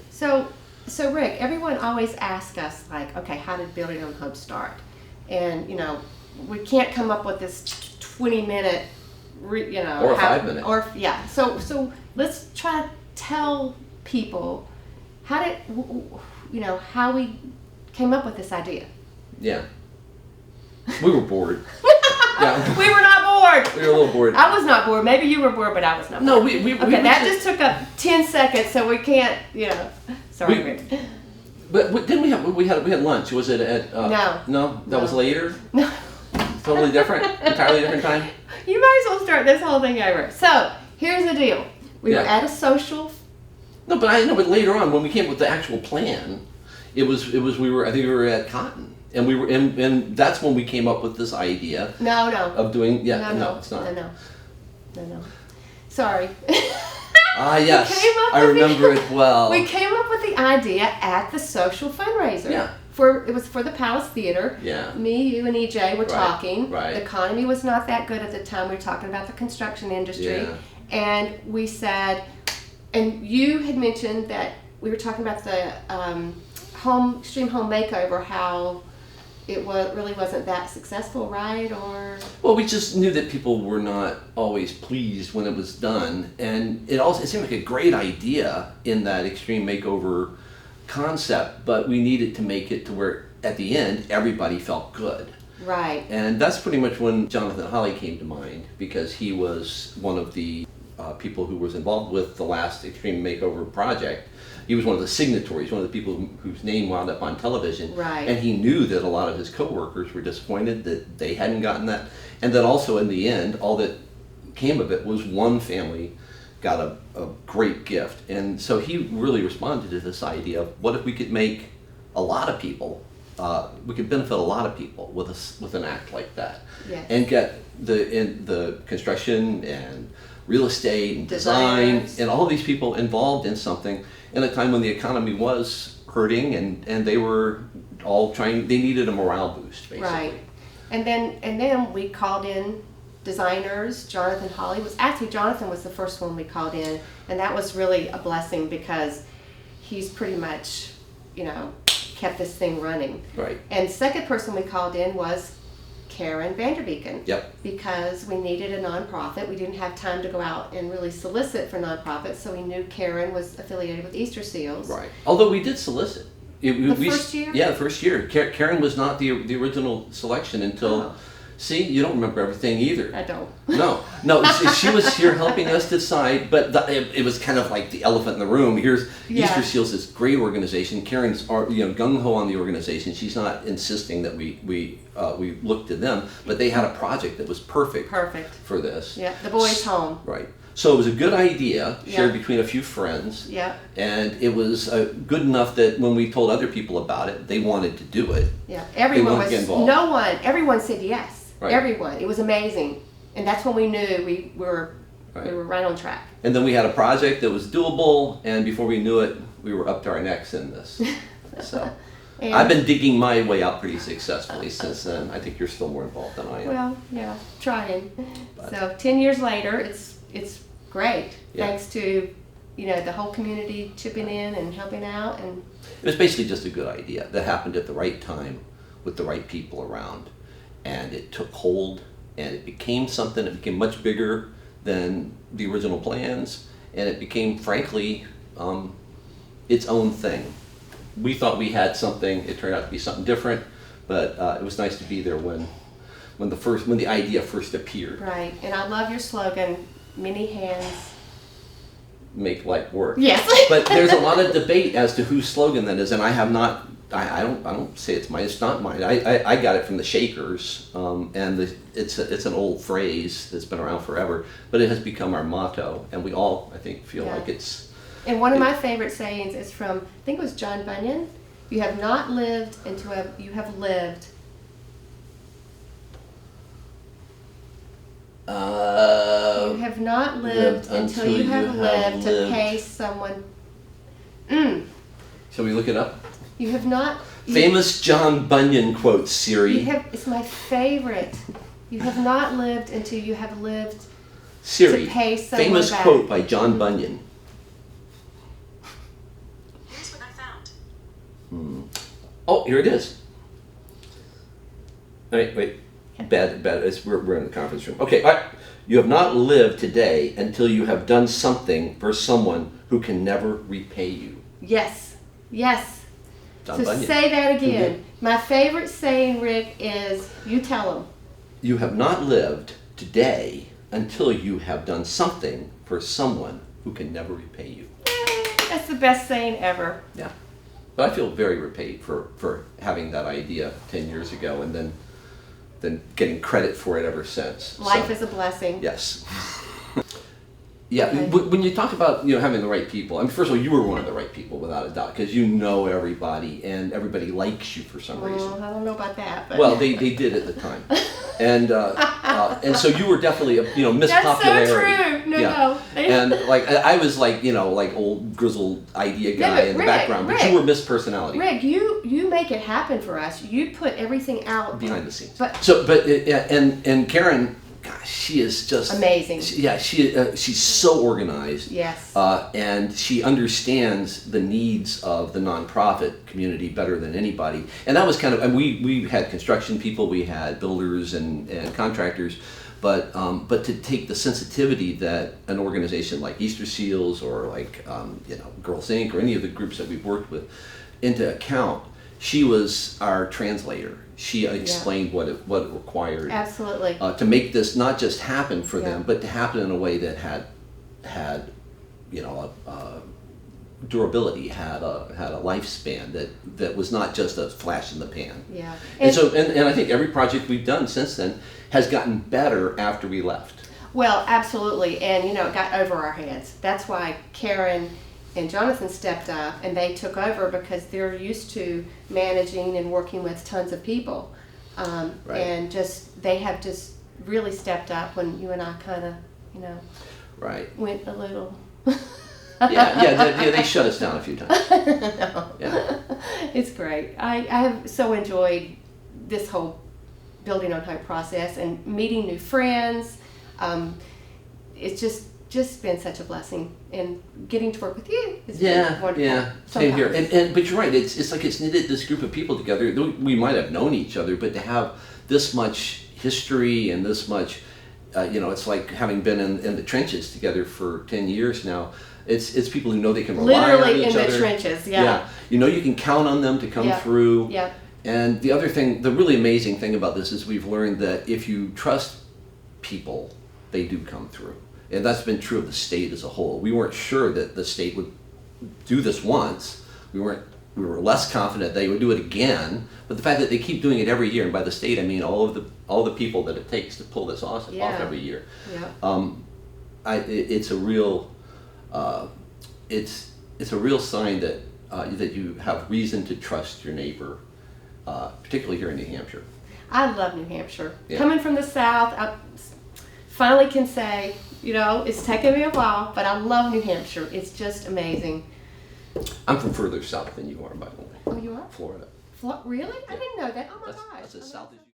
So, so Rick, everyone always asks us, like, okay, how did Building on Hope start? And, we can't come up with this 20-minute, Or a 5-minute. Or, yeah. So let's try to tell people how did, how we came up with this idea. Yeah. We were bored. Yeah. We were not bored. We were a little bored. I was not bored. Maybe you were bored, but I was not No, bored. Okay, that just took up 10 seconds, so we can't, Sorry, Rick. But didn't we had lunch? Was it at? No. That was later. No. Totally different. Entirely different time. You might as well start this whole thing over. So here's the deal: we were at a social. No, but later on when we came up with the actual plan, it was I think we were at Cotton, and we were and that's when we came up with this idea. No. Of doing No, it's not. No. Sorry. Yes, I remember it well. We came up with the idea at the social fundraiser. Yeah. It was for the Palace Theater. Yeah. Me, you, and EJ were talking. Right. The economy was not that good at the time. We were talking about the construction industry. Yeah. And we said, and you had mentioned that we were talking about the extreme home makeover, how it really wasn't that successful, right? Or well, we just knew that people were not always pleased when it was done, and it seemed like a great idea in that extreme makeover concept, but we needed to make it to where at the end everybody felt good. Right. And that's pretty much when Jonathan Holley came to mind, because he was one of the people who was involved with the last extreme makeover project. He was one of the signatories, one of the people whose name wound up on television. Right. And he knew that a lot of his coworkers were disappointed that they hadn't gotten that. And that also in the end, all that came of it was one family got a great gift. And so he really responded to this idea of what if we could make a lot of people, we could benefit a lot of people with an act like that. Yes. And get the construction and real estate and design Designers. and all of these people involved in something in a time when the economy was hurting and they were all they needed a morale boost, basically. Right. And then we called in designers. Jonathan was the first one we called in, and that was really a blessing because he's pretty much, kept this thing running. Right. And second person we called in was Karen Vanderbeeken. Yep. Because we needed a nonprofit. We didn't have time to go out and really solicit for nonprofits, so we knew Karen was affiliated with Easter Seals. Right. Although we did solicit. First year? Yeah, the first year. Karen was not the original selection until... Oh. See, you don't remember everything either. I don't. No. She was here helping us decide, but it was kind of like the elephant in the room. Here's Easter Seals, this great organization. Karen's gung ho on the organization. She's not insisting that we look to them, but they had a project that was perfect for this. Yeah, the boys' home. Right. So it was a good idea, shared between a few friends. Yeah. And it was good enough that when we told other people about it, they wanted to do it. Yeah. Everyone everyone said yes. Right. Everyone. It was amazing. And that's when we knew we were right on track. And then we had a project that was doable, and before we knew it, we were up to our necks in this. So I've been digging my way out pretty successfully since then. I think you're still more involved than I am. Well, yeah, trying. So 10 years later, it's great. Yeah. Thanks to the whole community chipping in and helping out. And it was basically just a good idea that happened at the right time with the right people around. And it took hold, and it became something. It became much bigger than the original plans, and it became, frankly, its own thing. We thought we had something. It turned out to be something different, but it was nice to be there when the idea first appeared. Right, and I love your slogan: "Many hands make light work." Yes. But there's a lot of debate as to whose slogan that is, and I have not. I don't say it's mine. It's not mine. I got it from the Shakers, and it's an old phrase that's been around forever. But it has become our motto, and we all, I think, feel like it's. And one of my favorite sayings is from, I think it was John Bunyan. You have not lived until you have lived. You have not lived until you have lived to pay someone. Shall we look it up? You have not. Famous John Bunyan quote, Siri. It's my favorite. You have not lived until you have lived Siri. To pay someone Famous back. Quote by John Bunyan. Oh, here it is. Wait. Bad. We're in the conference room. Okay, all right. You have not lived today until you have done something for someone who can never repay you. Yes. John So Bunyan. say that again. My favorite saying, Rick, is you tell them. You have not lived today until you have done something for someone who can never repay you. That's the best saying ever. Yeah. But I feel very repaid for having that idea 10 years ago and then getting credit for it ever since. Life is a blessing. Yes. Yeah, Okay. when you talk about having the right people, I mean, first of all, you were one of the right people without a doubt because you know everybody and everybody likes you for some reason. I don't know about that. But. Well, they did at the time, and so you were definitely Miss That's Popularity. so true. No. And like I was like like old grizzled idea guy but in the Rick, background, but you were Miss Personality. Rick, you make it happen for us. You put everything out Behind the scenes. But And Karen, gosh, she is just amazing. She's so organized. Yes. And she understands the needs of the nonprofit community better than anybody. And that was kind of, and we had construction people, we had builders and contractors, but to take the sensitivity that an organization like Easter Seals or like Girls Inc. or any of the groups that we've worked with into account, she was our translator. She explained what it required. Absolutely. To make this not just happen for them, but to happen in a way that had durability, had a lifespan that was not just a flash in the pan. Yeah. And so I think every project we've done since then has gotten better after we left. Well, absolutely, and it got over our heads. That's why Karen and Jonathan stepped up and they took over because they're used to managing and working with tons of people. Right. And they have just really stepped up when you and I kind of, Right. went a little. They shut us down a few times. No. Yeah. It's great. I have so enjoyed this whole building on hope process and meeting new friends. It's just been such a blessing, and getting to work with you has been wonderful. Yeah, same here. But you're right. It's like it's knitted this group of people together. We might have known each other, but to have this much history and this much, it's like having been in the trenches together for 10 years now. It's people who know they can rely on Literally each in other. the trenches. Yeah. You can count on them to come through. Yeah. And the other thing, the really amazing thing about this is we've learned that if you trust people, they do come through. And that's been true of the state as a whole. We weren't sure that the state would do this once. We were less confident they would do it again. But the fact that they keep doing it every year, and by the state I mean all the people that it takes to pull this off every year. Yeah. It's a real it's a real sign that that you have reason to trust your neighbor, particularly here in New Hampshire. I love New Hampshire. Yeah. Coming from the South, I finally can say, it's taken me a while, but I love New Hampshire. It's just amazing. I'm from further south than you are, by the way. Oh, you are? Florida. Really? I didn't know that. Oh my That's gosh. as south as you